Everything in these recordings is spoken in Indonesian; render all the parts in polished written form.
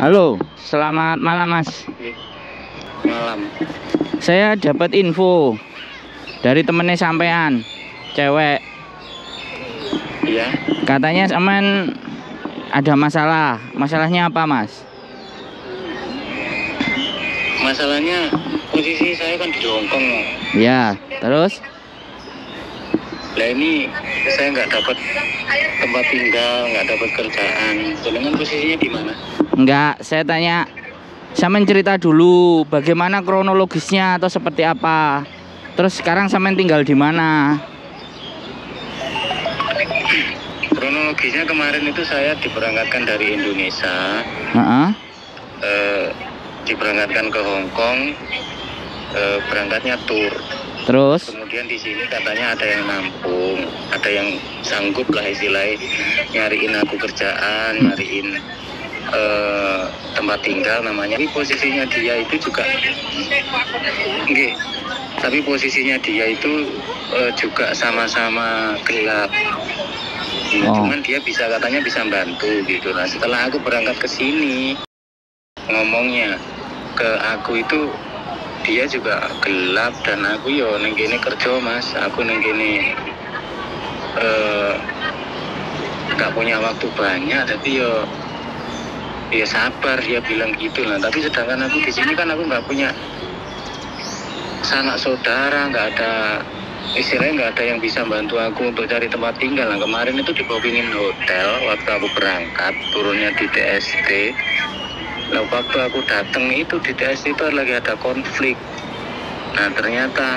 Halo, selamat malam Mas. Malam. Saya dapat info dari temennya sampean, cewek. Iya. Katanya sampean ada masalah. Masalahnya apa Mas? Masalahnya posisi saya kan di Hongkong. Ya, terus? Lah ini saya nggak dapat tempat tinggal, nggak dapat kerjaan. Dengan posisinya di mana? Enggak, saya tanya sampean cerita dulu bagaimana kronologisnya atau seperti apa. Terus sekarang sampean tinggal di mana? Kronologisnya kemarin itu saya diberangkatkan dari Indonesia. Diberangkatkan ke Hongkong. Berangkatnya tur. Terus? Kemudian di sini katanya ada yang nampung, ada yang sanggup lah istilahnya nyariin aku kerjaan, nyariin tempat tinggal namanya. Tapi posisinya dia itu juga, tapi posisinya dia itu juga sama-sama gelap. Cuman dia katanya bisa bantu gitu. Nah setelah aku berangkat ke sini, ngomongnya ke aku itu dia juga gelap dan aku yo nenggene kerja Mas, aku nenggene nggak punya waktu banyak, tapi yo ya sabar dia bilang gitu lah. Tapi sedangkan aku di sini kan aku nggak punya sanak saudara, nggak ada istilahnya, nggak ada yang bisa bantu aku untuk cari tempat tinggal. Nah kemarin itu dibooking hotel waktu aku berangkat, turunnya di TST. Nah waktu aku datang itu di TST itu lagi ada konflik. Nah ternyata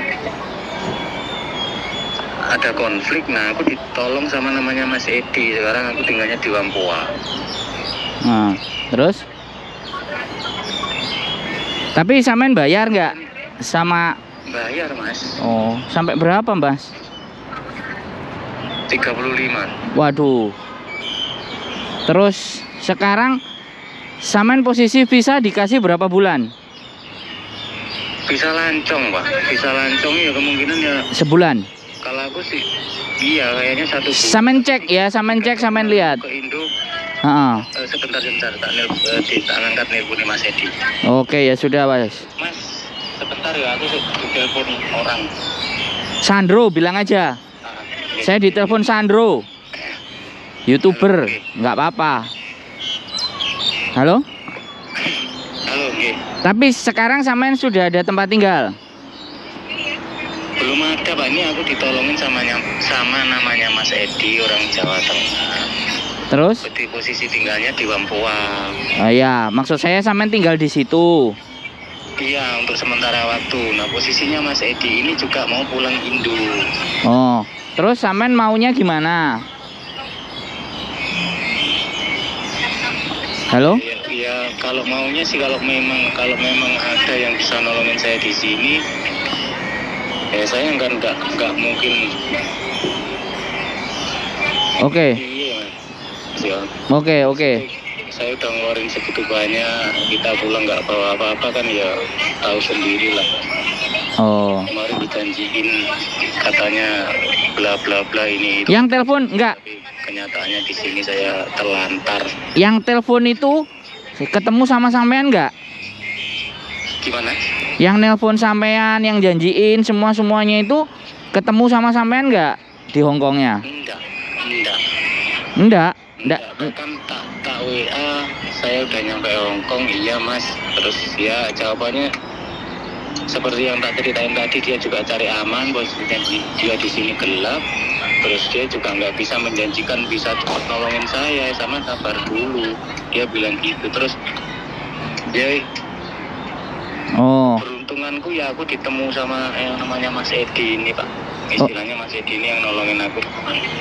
ada konflik. Nah aku ditolong sama namanya Mas Edi. Sekarang aku tinggalnya di Wampoa. Nah, terus? Tapi sampean bayar nggak sama? Bayar Mas. Oh, sampai berapa Mas? 35. Waduh. Terus sekarang sampean posisi visa dikasih berapa bulan? Bisa lancong Pak. Bisa lancong ya kemungkinan ya sebulan. Kalau aku sih iya kayaknya 1 bulan. Sampean cek ya, sampean cek, sampean lihat. Ke Indo. Sebentar tak angkat nelpon Mas Edi. Oke ya sudah Mas. Mas, sebentar ya aku ditelepon orang. Sandro bilang aja. Saya ditelepon Sandro. YouTuber, nggak apa-apa. Halo? Halo, Tapi sekarang sampean sudah ada tempat tinggal? Belum ada Pak, ini aku ditolongin sama namanya Mas Edi, orang Jawa Tengah. Terus? Di posisi tinggalnya di Wampoa. Ya, maksud saya sampean tinggal di situ. Iya, untuk sementara waktu. Nah, posisinya Mas Edi ini juga mau pulang Indo. Oh, terus sampean maunya gimana? Halo? Ya, kalau maunya sih kalau memang ada yang bisa nolongin saya di sini, ya saya nggak mungkin. Oke. Iya. Oke. Saya udah ngeluarin segitu banyak, kita pulang nggak bawa apa-apa kan ya tahu sendiri lah. Oh. Kemarin dijanjiin katanya bla bla bla ini. Yang telepon enggak? Tapi kenyataannya di sini saya terlantar. Yang telepon itu ketemu sama sampean enggak? Gimana? Yang nelpon sampean, yang janjiin semuanya itu ketemu sama sampean enggak di Hongkongnya? Enggak. Kan tak WA, saya udah nyampe Hongkong, iya Mas. Terus ya jawabannya seperti yang tak ceritain tadi, dia juga cari aman, posisinya dia di sini gelap. Terus dia juga nggak bisa menjanjikan bisa cepat nolongin saya, sama sabar dulu. Dia bilang gitu. Terus dia beruntunganku ya aku ditemu sama yang namanya Mas Edi ini Pak. Istilahnya Mas Edi ini yang nolongin aku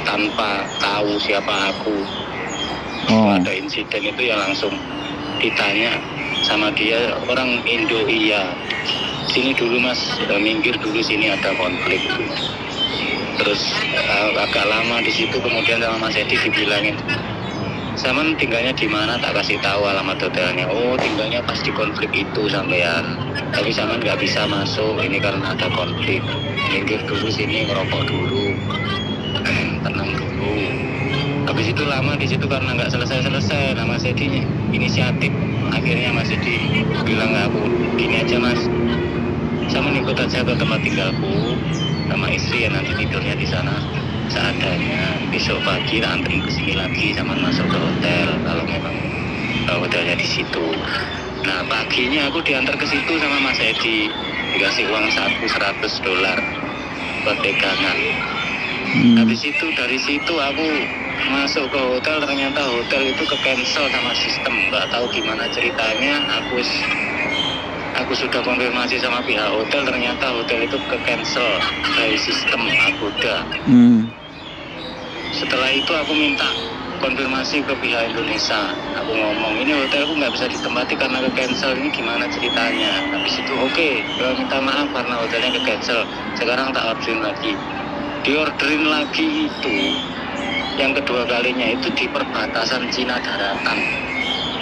tanpa tahu siapa aku. Ada insiden itu ya langsung ditanya sama dia, orang Indo. Iya, sini dulu Mas, minggir dulu, sini ada konflik. Terus agak lama di situ, kemudian sama Mas Edi dibilangin, "Saman tinggalnya di mana?" Tak kasih tahu alamat hotelnya. Oh, tinggalnya pas di konflik itu sampean. Tapi Saman nggak bisa masuk, ini karena ada konflik. Minggir dulu sini, ngerokok dulu, tenang dulu. Habis itu lama di situ karena nggak selesai. Nah Mas Edi inisiatif Akhirnya Mas Edi bilang ke aku, gini aja Mas, sama ikut aja ke tempat tinggalku sama istri ya, nanti tidurnya di sana seadanya. Besok pagi anterin ke sini lagi sama masuk ke hotel kalau memang hotelnya di situ. Nah paginya aku diantar ke situ sama Mas Edi, dikasih uang saku $100 buat pegangan. Habis itu dari situ aku masuk ke hotel, ternyata hotel itu ke cancel sama sistem, nggak tahu gimana ceritanya. Aku sudah konfirmasi sama pihak hotel, ternyata hotel itu ke cancel dari sistem Agoda. Setelah itu aku minta konfirmasi ke pihak Indonesia. Aku ngomong, ini hotelku nggak bisa ditempati karena ke cancel, ini gimana ceritanya. Habis itu oke, minta maaf karena hotelnya ke cancel, sekarang tak orderin lagi. Diorderin lagi itu yang kedua kalinya itu di perbatasan Cina daratan.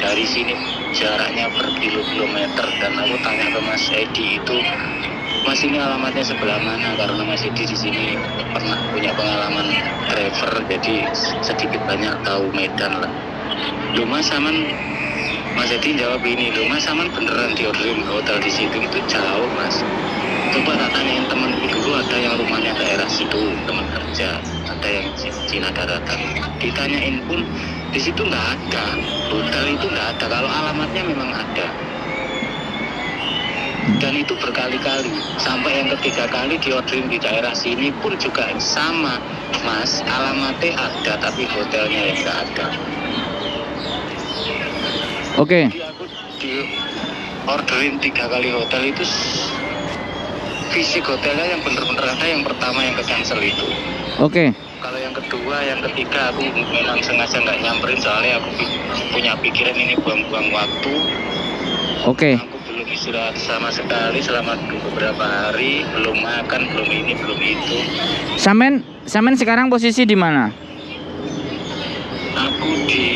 Dari sini jaraknya berkilo-kilometer, dan aku tanya ke Mas Edi itu, Mas ini alamatnya sebelah mana, karena Mas Edi di sini pernah punya pengalaman driver, jadi sedikit banyak tahu Medan lah. Loh Mas Saman, Mas Edi jawab ini, loh Mas Saman beneran diorderin hotel di situ, itu jauh Mas. Coba tak tanyain temanku dulu, ada yang rumahnya daerah situ, teman kerja, ada yang Cina daratan. Ditanyain pun di situ nggak ada, hotel itu nggak ada. Kalau alamatnya memang ada, dan itu berkali-kali, sampai yang ketiga kali diorderin di daerah sini pun juga sama Mas, alamatnya ada tapi hotelnya yang nggak ada. Oke. Jadi aku diorderin 3 kali hotel itu, fisik hotelnya yang bener-bener ada, yang pertama yang ke cancel itu. Oke. Kalau yang kedua, yang ketiga aku memang sengaja nggak nyamperin, soalnya aku punya pikiran ini buang-buang waktu. Oke. Aku belum istirahat sama sekali selama beberapa hari, belum makan, belum ini, belum itu. Samen sekarang posisi di mana? Aku di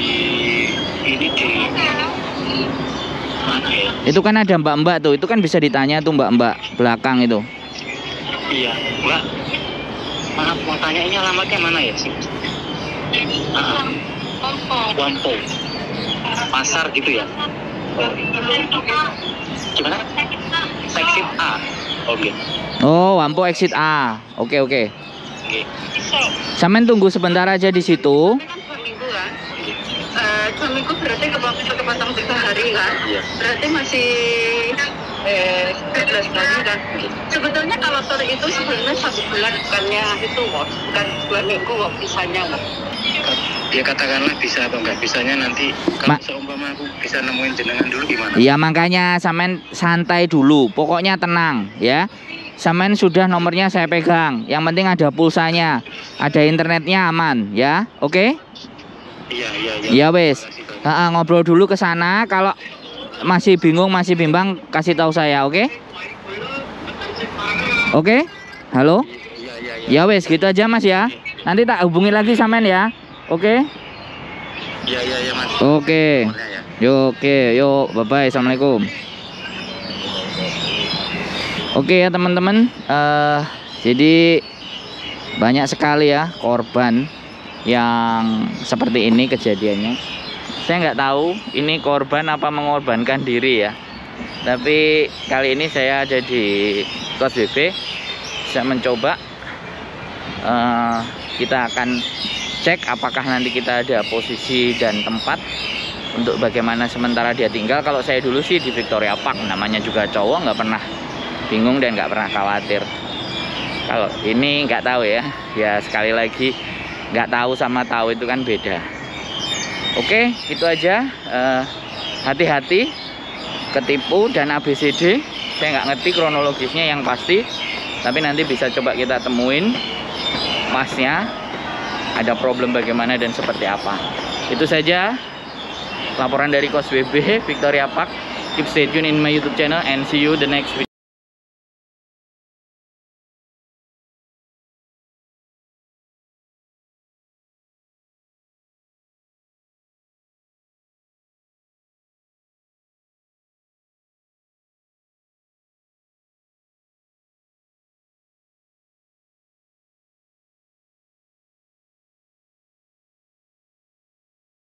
mana ya? Itu kan ada mbak-mbak tuh, itu kan bisa ditanya tuh mbak-mbak belakang itu. Iya, Mbak. Maaf, mau tanya ini alamatnya mana ya sih? Wampo. Pasar gitu ya? Gimana? Exit A. Oke. Oh, Wampo exit A. Oke. Oke. Samen tunggu sebentar aja di situ. Suamiku berarti ke Batam 3 hari kan? Iya. Berarti masih 13 hari kan? Sebetulnya kalau tur itu sebenarnya 1 bulan, bukannya itu kok, bukan 2 minggu kok bisanya kok. Ya katakanlah bisa atau nggak bisanya nanti kalau seumpama aku bisa nemuin jenengan dulu gimana? Iya, makanya Samen santai dulu. Pokoknya tenang ya. Samen sudah nomornya saya pegang. Yang penting ada pulsanya, ada internetnya aman ya. Oke? Iya. Iya wes. Ngobrol dulu ke sana. Kalau masih bingung, masih bimbang, kasih tahu saya, oke? Oke? Halo? Iya. Ya wes, gitu aja Mas ya. Nanti tak hubungi lagi Samen ya. Oke? Iya Mas. Oke. Yuk, bye-bye. Assalamualaikum. Oke ya teman-teman, jadi banyak sekali ya korban yang seperti ini kejadiannya. Saya nggak tahu ini korban apa mengorbankan diri ya. Tapi kali ini saya ada di Kos BB. Saya mencoba, kita akan cek apakah nanti kita ada posisi dan tempat untuk bagaimana sementara dia tinggal. Kalau saya dulu sih di Victoria Park, namanya juga cowok, nggak pernah bingung dan nggak pernah khawatir. Kalau ini nggak tahu ya, ya sekali lagi nggak tahu sama tahu itu kan beda. Oke, itu aja. Hati-hati ketipu dan ABCD. Saya nggak ngerti kronologisnya yang pasti, tapi nanti bisa coba kita temuin masnya, ada problem bagaimana dan seperti apa. Itu saja laporan dari Kos BB Victoria Park. Keep stay tune in my YouTube channel and see you the next video.